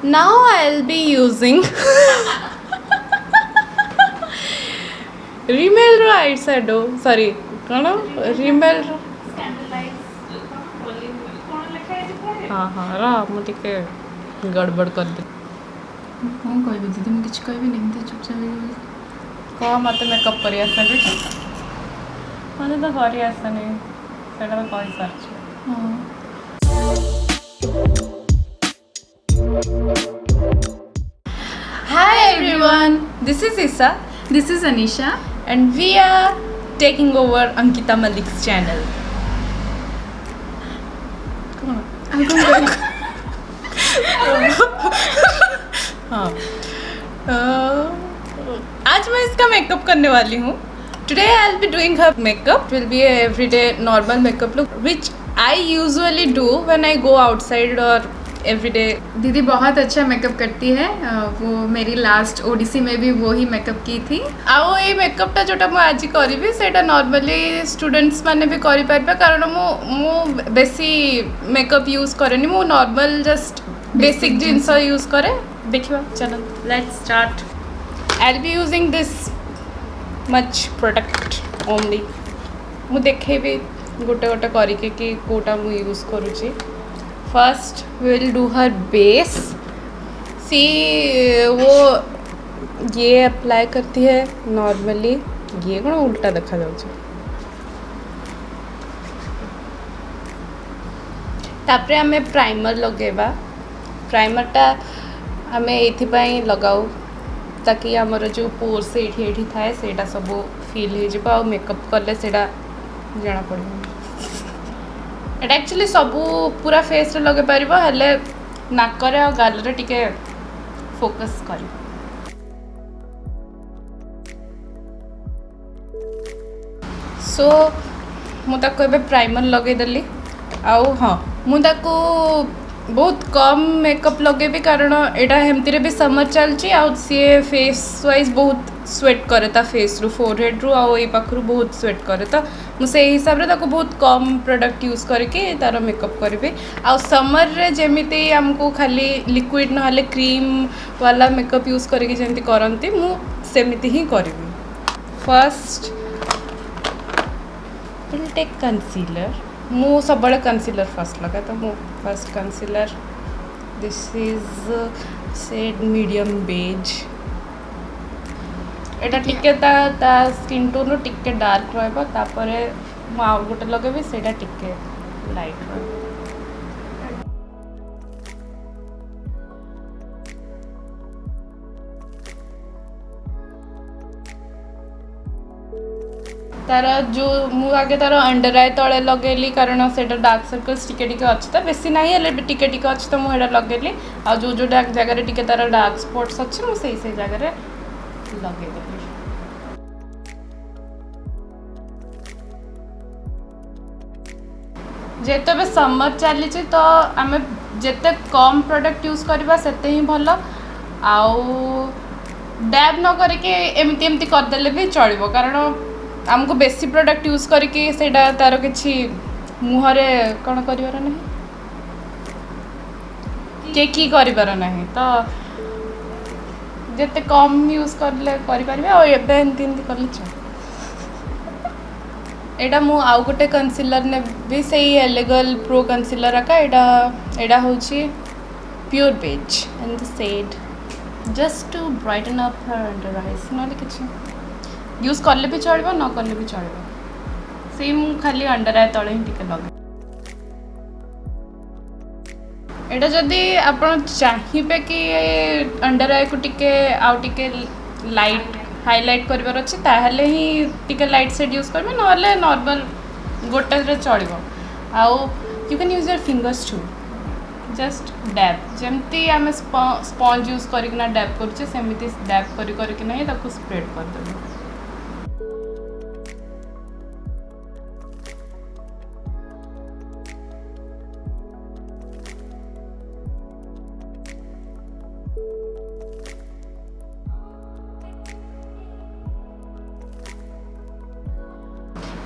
Now I'll be using Rimmel ro eyeshadow. Sorry, कौन Rimmel रो हाँ हाँ रा मुझे के गड़बड़ कर दे कौन कहबी दीदी मुझे किसी कहबी नहीं तो चुपचाप कह मत मेकअप करी आसनी मत तो करी आसनी से कही सारी हाँ Hi everyone, this is Isa this is Anisha and we are taking over Ankita Malik's channel. हाँ आज मैं इसका मेकअप करने वाली हूँ. Today I'll be doing her makeup. It will be a everyday normal makeup look which I usually do when I go outside or everyday. दीदी बहुत अच्छा मेकअप करती है वो मेरी लास्ट ओडिसी में भी वो ही मेकअप की थी ଆଉ ଏଇ ମେକଅପ୍ଟା ଯେଉଁଟା ମୁଁ ଆଜି କରିବି ସେଇଟା ନର୍ମାଲି ଷ୍ଟୁଡେଣ୍ଟସ୍ ମାନେ ବି କରିପାରିବେ କାରଣ ମୁଁ ବେଶୀ ମେକଅପ୍ ୟୁଜ୍ କରେନି ମୁଁ ନର୍ମାଲ ଜଷ୍ଟ ବେସିକ୍ ଜିନିଷ ୟୁଜ୍ କରେ ଦେଖିବା ଚାଲ let's start I B using this much product only ମୁଁ ଦେଖେଇବି ଗୋଟେ ଗୋଟେ କରିକି କି କେଉଁଟା ମୁଁ ୟୁଜ୍ କରୁଛି first will do her base सी वो ये अप्लाई करती है नॉर्मली ये कौन उल्टा देखा जाଉଛି तापरे आमे प्राइमर लगेबा प्राइमरटा आमे एथिपाई लगाऊ ताकि हमर जो पोर्स एठी थाए सेटा सब फील हे जिबा और मेकअप करले सेटा जाना पड़ो एटा एक्चुअली सबू पूरा फेस रे लगे पारिबो हेले नाकरे और गाल रे टिके फोकस करी सो मु ताको एबे प्राइमर लगे देली आउ हाँ मु ताको बहुत कम मेकअप लगेबी कारण एटा हेमती रे भी समर चलची आउ सी फेस वाइज बहुत स्वेट करे ता फेस रु फोरहेड रु आउ ए पाखरु बहुत स्वेट करे तो मुझे हिसाब रे ताको बहुत कम प्रोडक्ट यूज करके तार मेकअप करेंगे आउ समर रे जेमिति हमको खाली लिक्विड नहले क्रीम वाला मेकअप यूज करके जेमिति करंती मु सेमिति ही करबी फर्स्ट विल टेक कंसीलर मु सबले कंसीलर फर्स्ट लगा तो मु first concealer this is shade medium beige एटा टिके ता स्किन टोन टिके डार्क रहबो तापरे मु आउ गोटे लगेबी सेटा टिके लाइट रहबो तार जो मु आगे तार अंडर आई तले लगेली कारण सेटा डार्क सर्कल्स टिके टिके अछि त बेसी नाही हले टिके टिके अछि त मु हेडा लगेली आ जो जो डार्क जगह रे टिके तार डार्क स्पॉट्स अछि मु सेही से जगह रे लगे देली जेते बे समर चली तो आम जिते कम प्रोडक्ट यूज करवा सेते ही भल आउ डैब न करके एमती एमती करदेले भी चलो कारण आमको बेसी प्रोडक्ट यूज करके सेटा तार किछि मुहरे कौन करिवार नहीं के करिवार नहीं तो जिते कम यूज करले करि परिबे और एबे एमती एमती करले चल एटा मु आउ गोटे कंसीलर ने भी सही एलेगल प्रो कंसीलर आका एटा होची pure beige and the shade just to brighten up her under eyes नले किछि यूज करले भी चलबो न करले भी चलबो सेम खाली अंडर आई तळे ही टिके लगे एटा जदी आपण चाहिबे कि अंडर आई को टिके आउ टिके लाइट हाईलाइट करबार अछि ताहले ही टिके लाइट शेड यूज करबे नले नॉर्मल गोटे रे चलबो आउ you can use your fingers to just dab जेमती आम स्पंज यूज करना डैब कर सेमती डैब करके नहीं ताको स्प्रेड कर देबो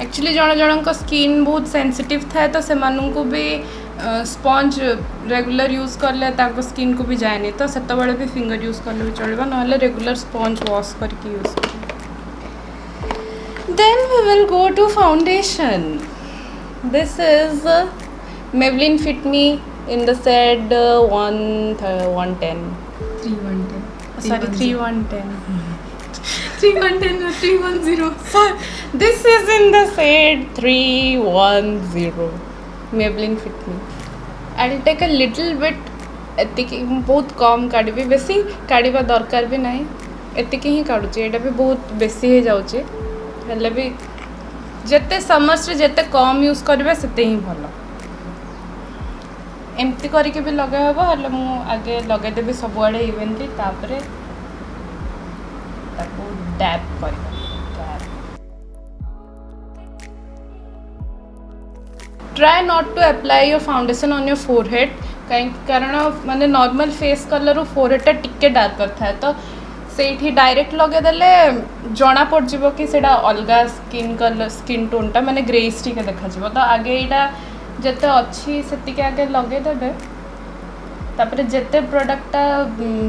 एक्चुअली जन जन स्किन बहुत सेंसिटिव थाए तो से भी स्पंज रेगुलर यूज करले ताको स्किन को भी जाएनी तो सेत बड़े भी फिंगर यूज करले भी चलेबा नहले रेगुलर स्पंज वॉश करके यूज कर then we will go to foundation this is Maybelline Fit Me in the shade 110 310 sorry 3110 310 or 310 this is in the shade 310 Maybelline Fit Me I'll take a little bit एतिकी बहुत कम काढ़ी बेसी काढ़ा दरकार भी ना एतिकी ही काढ़ुचे यहाँ भी बहुत बेसी हो जाऊे हेल्ले भी जिते समर्स जिते कम यूज करेंगे सेते ही भल एमती करके भी लगे हम हेल्ले मु आगे लगेदेवी सबुआड़े इवेंटली तापरे ताको डैप कर try not to apply your foundation on your forehead कहीं कारण माने नॉर्मल फेस कलर फोरहेडटा टिके डार्कर था तो से डायरेक्ट लगेदेले जना पड़ो कि सेटा अलग स्किन कलर स्किन टोनटा माने ग्रेस टिके देखा तो आगे यहाँ जिते अच्छी से आगे लगेदेवे तापर जिते प्रोडक्टा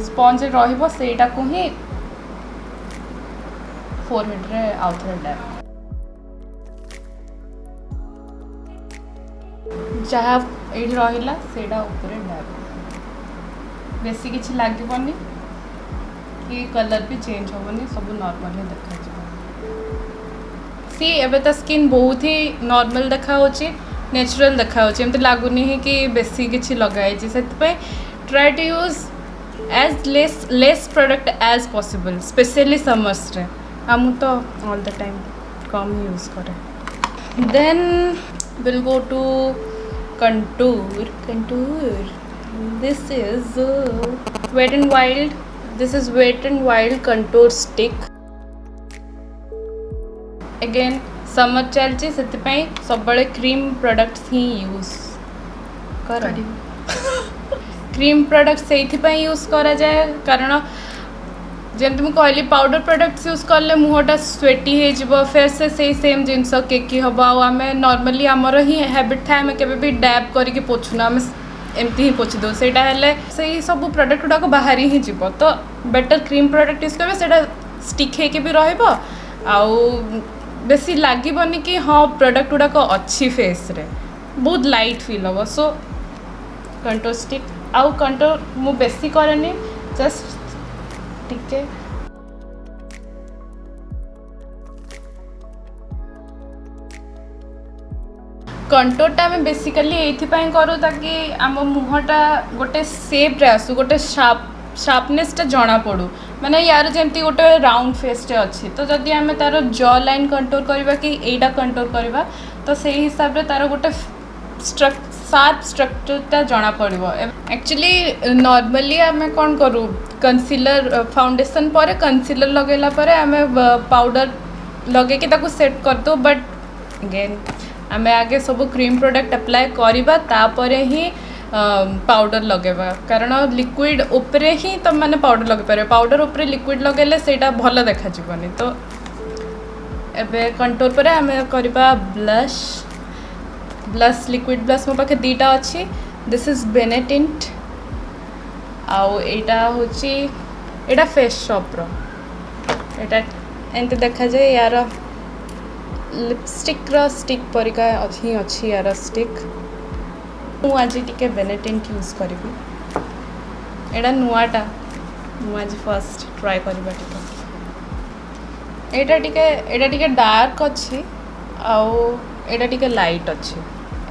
स्पंज रहिबो सेटा को ही फोरहेड रे आउ थे डैप जहाँ ये रहा सेटा ऊपर डैप बेसी किसी लगे कि कलर भी चेंज होनी सब नॉर्मल ही देखा सी एबे तो स्किन बहुत ही नॉर्मल देखा नेचुरल देखा एमती लगुनि कि बेसी किसी लगाई से try to use as less product as possible specially summers रे हम तो ऑल द टाइम कम यूज करे then will go to contour this is Wet n Wild this is Wet n Wild contour stick again summer चलची से सब बड़े cream products ही use कर cream product से यूज करा जाए कारण जमी मुझे कहली पाउडर प्रोडक्ट्स यूज कले मुहटा स्वेटी हो फिर से सेम जिनस केकी हम आम नॉर्मली आमर ही हैबिट था आम के डैब करके पोछुना आम एमती ही पोछि दो से सब प्रोडक्ट गुड़ाक बाहर ही जीव तो बेटर क्रीम प्रोडक्ट यूज करेंगे स्टिक होके भी आउ बेसी लगभग कि हाँ प्रोडक्ट गुड़ाक अच्छी फेस रे बहुत लाइट फील हम सो कंटोर स्टिक आउ कंटोर मु बेसी करेनी जस्ट टिके कंटोरटा आम बेसिकली ये करूँ ताकि आम मुहटा गोटे सेप्रे आसू गोटे शार्पनेसटा जना पड़ू माने यार जमती गोटे राउंड फेसटे अच्छी तो जदि आम तार जॉ लाइन कंटोर करवा कि एटा कंटोर करवा तो से हिसाब रे तार गोटे शार्प स्ट्रक्चरटा जना पड़ो एक्चुअली नॉर्मली आम कौन करूँ कंसीलर फाउंडेशन पर कंसीलर लगेला पर आम पाउडर लगे ताको सेट कर दो बट अगेन आम आगे सब क्रीम प्रोडक्ट अप्लाई करवा तापर ही पाउडर लगेबा कारण लिक्विड उपरे ही तुम मैंने पाउडर लगे पारे पाउडर उपरे लिक्विड लगेले सेटा भल देखा जीवनी तो एबे कंटोर पर आम करवा ब्लश ब्लश लिक्विड ब्लश मो पाखे दीटा अच्छी दिस इज बेनेटिंट आउ एटा होची एटा फेस शॉप रो एटा एंते देखा जाए यार लिपस्टिक रो स्टिक परिका ही अच्छी यार स्टिक मु आज टिके बेनेटिंट यूज करिबी एटा नुआटा मु आज फर्स्ट ट्राई करबा टिके एटा टिके डार्क अच्छी आउ एटा टिके लाइट अच्छी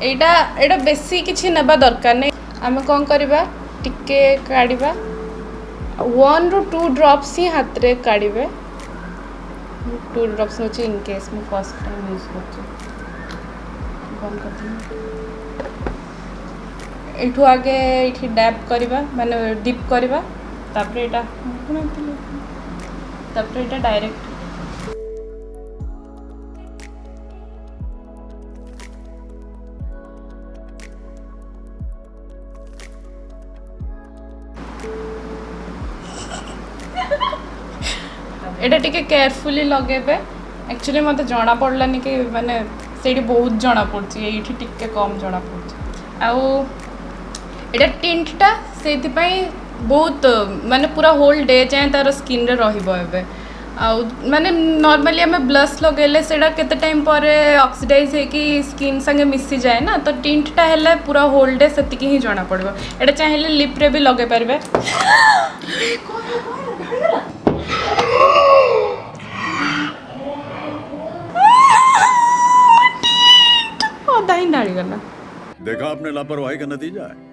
एटा बेसी किसी नेबा दरकार नहीं आम कौन करवा टिके काढ़ा 1 ରୁ 2 ड्रॉप्स ही हाथ रे काढ़े 2 ड्रॉप्स नोची इन केस मु फर्स्ट टाइम यूज करछु बंद कर दी एठू आगे एठी डैप करवा माने डिप करवा तापर एटा डायरेक्ट एटा टिके केयरफुली लगेबे एक्चुअली मते जना पड़लानी कि माने सेठी बहुत जना पड़ची एठी टिके कम जना पड़ची आउ एटा टिंटटा से बहुत माने पूरा होल डे जाए तार स्किन रे रहिबो एबे आउ माने नॉर्मली हमें ब्लश लगेले सेटा केते टाइम पर ऑक्सीडाइज है कि स्किन संगे मिसी जाए ना तो टिंटटा हेले पूरा होल डे सेतिकी ही जाना पड़बो एटा चाहेले लिप रे भी लगे परबे ओदा ही डाली गला देखा आपने लापरवाही का नतीजा है।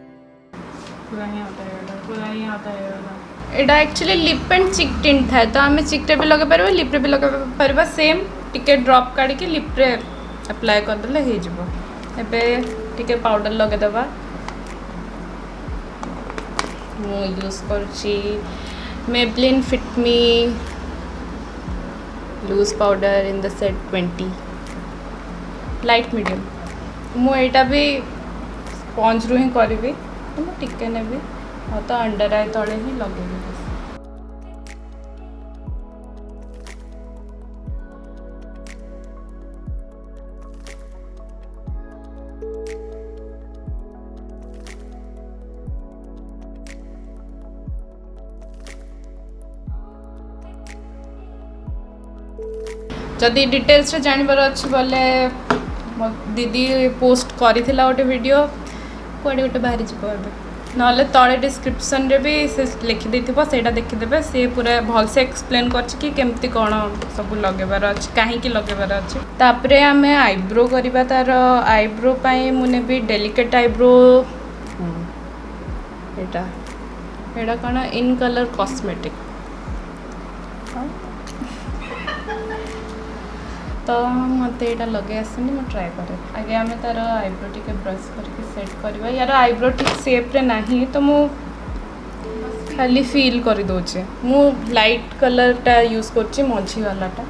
एटा एक्चुअली लिप एंड चिक टिंट था तो आम चिक रे भी लगे पार लिप रे भी लगे पार सेम टिके ड्रॉप काढ़ी लिप रे अप्लाई करदे हो जिवो एबे टिके पाउडर लगे दबा मु यूज करची Maybelline Fit Me loose powder in the set 20 light medium मु एटा भी स्पंज रू ही करी तो टिके नेबी और तो अंडर आई तले ही लगेबी जदि डिटेल्स रे जानवर अच्छी बोले दीदी पोस्ट करी गोटे वीडियो कड़े गोटे बाहरी जीव ना तले डिस्क्रिप्शन रे भी से लिखिदे सेटा देखीदे सी पूरा भल से एक्सप्लेन करछि केमती कौन सब लगेबार अच्छे कहीं लगेबार अच्छे तापरे आम आईब्रो करवा तार आईब्रो मुझे भी डेलिकेट आईब्रो एटा एटा कौन इन कलर कॉस्मेटिक तो मत यहाँ लगे आसनी मुझे ट्राए करे आगे आम तार आईब्रो टी ब्रश करके सेट करवा यार आईब्रो ठीक सेप्रे ना तो मु खाली फील कर दौचे मु लाइट कलरटा यूज करची मझी वालाटा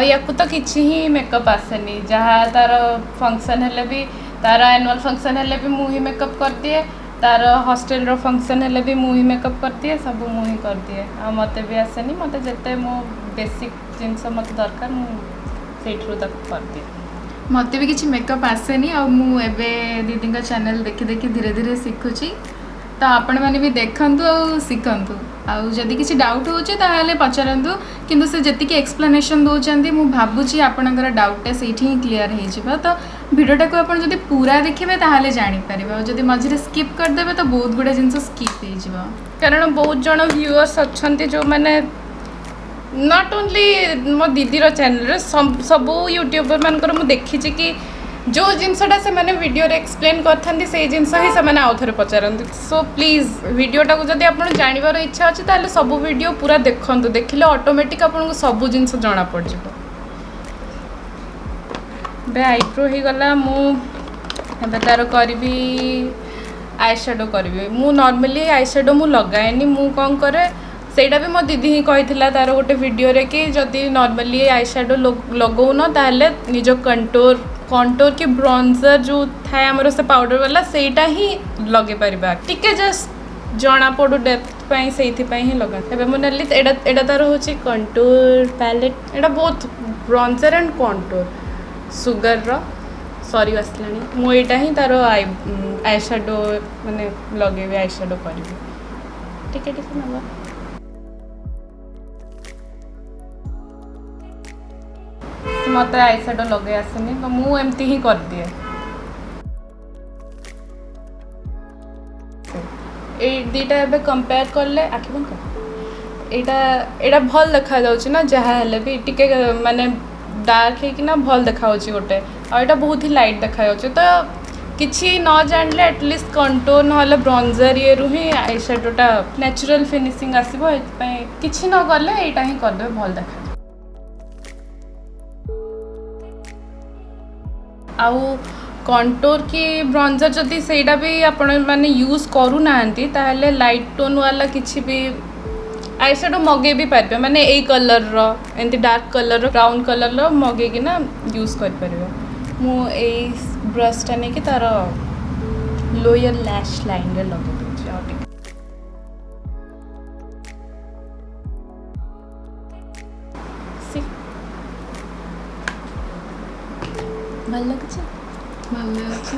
या तो किसी ही मेकअप आसेनी जहाँ तार फंक्शन हेले भी तार एनुअल फंक्शन हेले भी मुझे मेकअप कर दिए तार हॉस्टेल रो फंक्शन हेले भी मुझे मेकअप कर दिए सब मुझे कर दिए आ मत भी आसेनी मत जिते मो बेसिक जिनस मत दरकार मुझे तक कर दिए मत भी किसी मेकअप आसेनी आ मुझे दीदी चैनल देखी देखी धीरे धीरे शिखुची तो आपण मैंने भी देखंतु आ शिखंतु आउ जदि किसी डाउट होचे ताहले पचारंतु किंतु से जतिकी एक्सप्लेनेशन दौरान मुझे भावुची आपणकर डाउटा से ही क्लीयर हो तो भिडियोटा को आप जब पूरा देखिए ताहले जानीपर और जब मझे स्किप करदे तो बहुत गुड़ा जिन स्किप हो कारण बहुत जन व्यूअर्स अच्छा जो मैंने नॉट ओनली मो दीदीर चैनल सब यूट्यूबर मानकर मुझे देखी कि जो जिनसटा से मैंने वीडियो रे एक्सप्लेन करथांती से जिनस ही से आउ थे पचारती सो प्लीज वीडियोटा को जब आप जानवर इच्छा अच्छे ताहले सब वीडियो पूरा देखते देखिले ऑटोमेटिक आपको सब जिनस जना पड़ बे आईब्रो हो गला मुझे तार करी आई शेडो करी मु नॉर्मली आई शेडो मु लगाएनी मु कौन करे सेटा भी मो दीदी ही कही तार गोटे वीडियो रे कि जदि नॉर्मली आई शेडो लगौन ताहले निज कंटोर की ब्रॉन्जर जो थाए आमर से पाउडर वाला सेटा ही लगे पारिबा टिके जस्ट जना पड़ू डेप्थ पाई से ही लगा एबे मो नेली एडा तार होची कंटोर पैलेट एडा बहुत ब्रॉन्जर एंड कंटोर सुगर रो सॉरी आसलानी मु एटा ही तार आई शेडो माने लगेबे आई शेडो करिबे टिके नबा मत आई शेडो लगे आसनी तो मु एमती ही कर दिए ए दीटा एबे कंपेयर करले आखि बंद कर एटा भल देखा जाउची ना जहाँ हेले भी टिके माने डार्क है कि ना भल देखा होची गोटे और एटा बहुत ही लाइट देखा जाउची तो किसी न जानले एटलिस्ट कंटोर ना ब्रॉन्जर ये रू ही आई शेडोटा नेचुरल फिनिशिंग आसीबो एतपय किछि न करले एटा ही कर देबे भल देखा आउ कंटोर की ब्रॉन्जर जदि सेटा भी आपण माने यूज करू नांती ताहले लाइट टोन वाला किछि भी आई शेडो मगे भी पारबे माने ए कलर रो एंती डार्क कलर रो ब्राउन कलर रो मगे कि ना यूज कर परबे मु ए ब्रश टा ने कि तार लोयर लैश लाइन रे लगे ଭଲ ଲାଗୁଛି ଭଲ ଅଛି।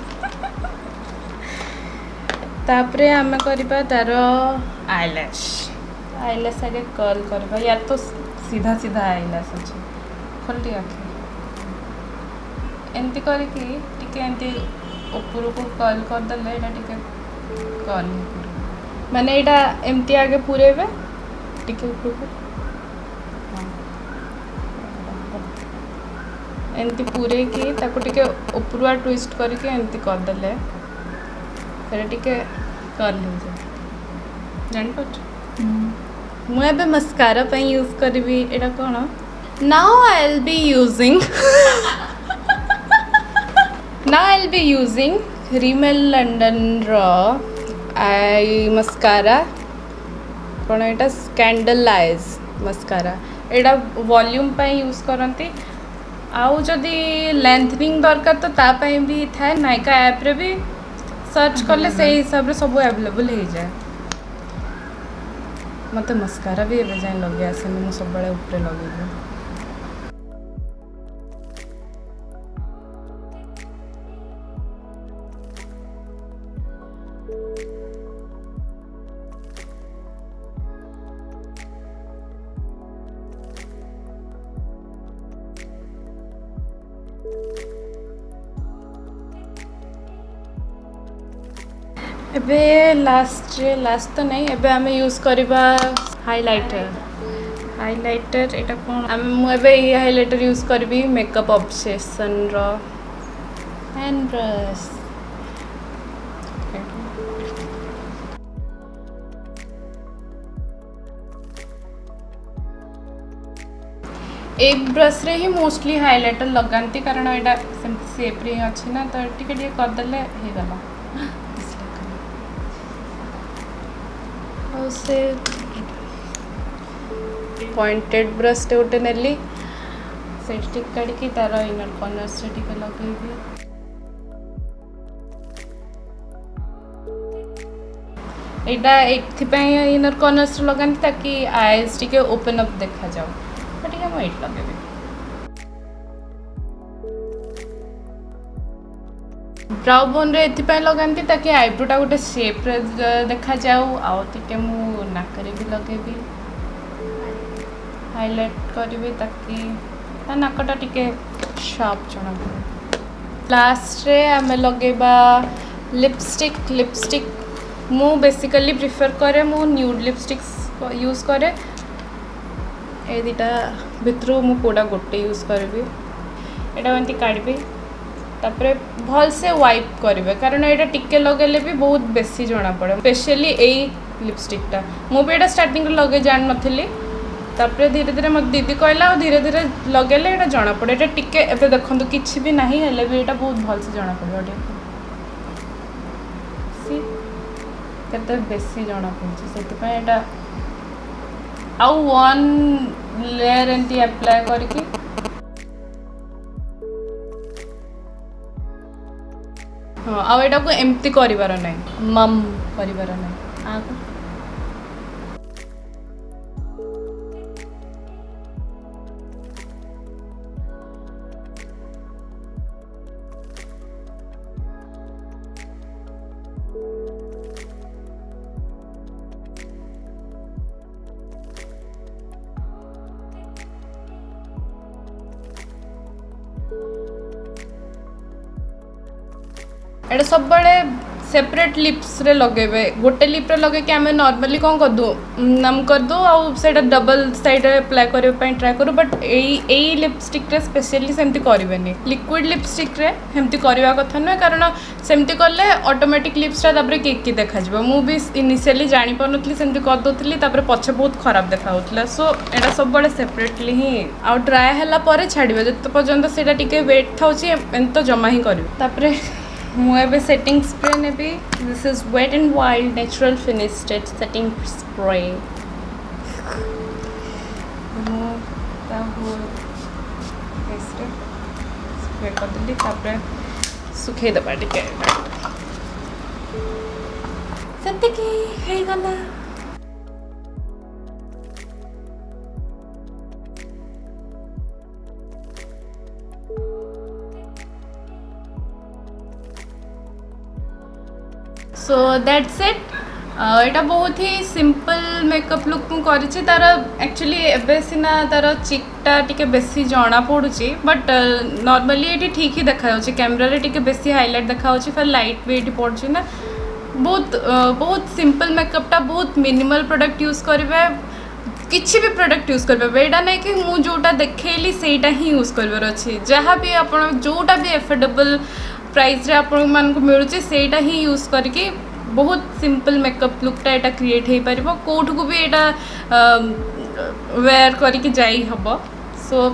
तापरे आमे करिबा तार आईलैश आगे कर्ल करबा या तो सीधा सीधा आईलैश अछि खोलटी आखि एंती करके टिके एंती ऊपर को कर्ल कर दले एटा टिके कर्ल माने एटा एंती आगे पुरेबे टिके ऊपर को एंती पूरे की ताको टिके ऊपरवा ट्विस्ट करके एंती कर दले फिर टिके कर्ल हो जाए जान पाछ मु एबे मस्कारा पे यूज करबी एटा कोन now I will be using Rimmel London रो आई मस्कारा कोन एटा स्कैंडल आईज मस्कारा एटा वॉल्यूम पे यूज करंती आउ जदि लेंथनिंग दरकार तो ता पे भी थाए नायका ऐप रे भी सर्च कले से हिसाब से सब अवेलेबल हो जाए मत मस्कारा भी एवं जाए लगे आसे मुझे सब बड़े ऊपर लगे एबे लास्ट तो नहीं एबे हमें यूज करबा हाइलाइटर एटा कोन हम एबे ये हाइलाइटर यूज करबी मेकअप ऑब्सेशन रो हैंड ब्रश एक ब्रश रे ही मोस्टली हाइलाइटर लगांती कारण एटा सेप रे अछि ना तो टिके टिके कर देले हे गला से पॉइंटेड ब्रश टे उठे नेली से स्टिक काढ़ी तार इनर कॉर्नर से टिके लगेबी एटा एथिपाई इनर कॉर्नर से लगानी ताकि आईज टिके ओपन अप देखा जाओ टिके हम एट लगेबी ब्राउ बोन रे एथिपाई लगानी ताकि आईब्रोटा गोटे शेप रे देखा जाऊ आउ टिके मु नाकरे भी लगेबी हाइलाइट करबी ताकि ता नाकटा टिके शार्प जणा पड़े लास्ट रे हमें लगेबा लिपस्टिक मु बेसिकली प्रिफर करे मु न्यूड लिपस्टिक्स यूज करे ए दिटा भितरु मु कोडा गोटे यूज करबी एटा एंती काढबी तापरे भल से वाइप करेंगे कारण ये टिके लगेले भी बहुत बेसी जना पड़े स्पेशली यही लिपस्टिकटा मुझे स्टार्टिंग लगे जान नथली तापरे धीरे धीरे मत दीदी कहला और धीरे धीरे लगेले ये जना पड़े ये टिके एबे देखंतु किछि भी नहीं हेले भी एटा बहुत भल से जना पड़े सी केते बेसी जना पड़छ सेति पय एटा आउ वन लेयर एंटी अप्लाई करके हाँ आ एटा को एम्प्टी करिवार नै मम करिवार नै आको एटा सब बड़े सेपरेट लिप्स रे लगेबे गोटे लिप रे लगे कि हमें नॉर्मली कौन कर दो नम कर दो आउ सेटा डबल साइड रे अप्लाई करे पई ट्राई करू बट एई लिपस्टिक रे स्पेशली सेमती करिवेनी लिक्विड लिपस्टिक रे हेमती करबा कथा न कारण सेमती करले ऑटोमेटिक लिप्स रा तापर केक देखा जबो मु भी इनिशियली जानि पनथली सेमती कर दोथली तापर पछे बहुत खराब देखा होतला सो एटा सब बड़े सेपरेटली ही आउ ड्राई हला परे छाडिबे जत पर्यंत सेटा टिके वेट थाउची एंतो जमा ही करबे तापर मुझे सेटिंग स्प्रे ने भी this is wet and wild natural finish setting spray spray कर देली तापर सुखे दबा टिके सेतिकी हे गला सो दैट्स इट एटा बहुत ही सिंपल मेकअप लुक मु करिछि तार एक्चुअली एबे सिना तार चिकटा टिके बेसी जणा पडुछि बट नॉर्मली एटी ठीक ही देखा जाउछि कैमरा रे टिके बेसी हाईलाइट देखा जाउछि फिर लाइट भी एटी पडुछि ना बहुत सिंपल मेकअपटा बहुत मिनिमल प्रोडक्ट यूज करबे किसी भी प्रोडक्ट यूज करबे एटा नहीं कि मु जोटा देखेली सेटा ही यूज करबार अछि जहाँ भी आपण जोटा भी एफोर्डेबल प्राइस रे आपण मान को मिलुछि सेटा ही यूज करके बहुत सिंपल मेकअप लुकटा एटा क्रिएट हो पार कौट को भी एटा वेयर करके जाई हबो सो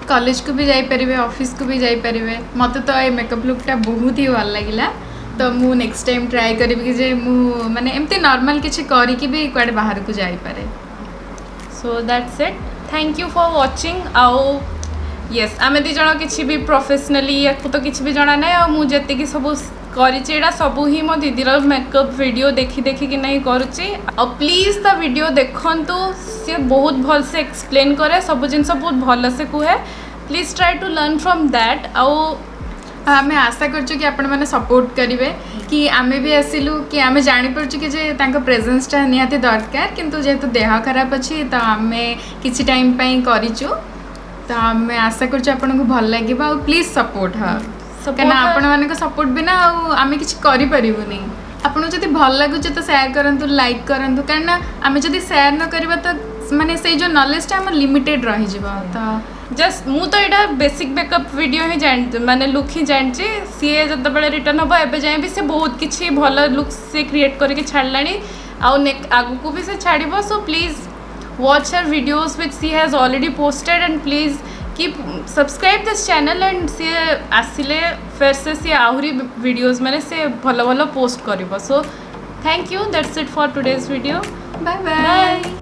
कॉलेज को भी जाई परिबे ऑफिस को भी जाई परिबे मते तो ए मेकअप लुकटा बहुत ही भल लागिला तो मु नेक्स्ट टाइम ट्राई करबी कि जे मु माने एमती नॉर्मल किछि करी कि भी कुआडे बाहर को जाई पारे so that's it thank you for watching आओ यस आमे दी जण किछि भी प्रोफेशनली या तो किछि भी जणा नै आ मु जति कि सब करिछि एटा सब ही मो दीदीर मेकअप वीडियो देखि देखि कि नहीं करुछि आ प्लीज ता वीडियो देखंतु से बहुत भल से एक्सप्लेन करे सब जिंस बहुत भल से कुहे please try to learn from that आओ आमे आशा करछु कि आपण माने सपोर्ट करिवे कि आमे भी आसिलु कि आमे जानि परछु कि जे तांको प्रेजेंस ता निहाती दरकार किंतु जेतु देह खराब अछि त आमे किछि टाइम पई करिछु तो आमे आशा करछु आपन को भल लागिबा और प्लीज सपोर्ट हर कहना आपण माने को सपोर्ट बिना आमे किछि करि परिबुनी आपण जति भल लागुचे तो शेयर करंतु लाइक करंतु कहना आमे जति शेयर न करबा तो माने से जो नॉलेज ता हम लिमिटेड रहि जिवो तो जस्ट मु तो एटा बेसिक मेकअप वीडियो ही जान माने लुक ही जानछि सी जत बेले रिटर्न हबो एबे जाय भी से बहुत किछि भल लुक से क्रिएट करके छाड़लानी आ आगु को भी से छाड़िबो so please watch her videos which she has already posted and please keep subscribe this channel and सी आसिले फिर से सी आहुरी वीडियोस माने से भलो भलो पोस्ट करिबो so thank you that's it for today's video bye bye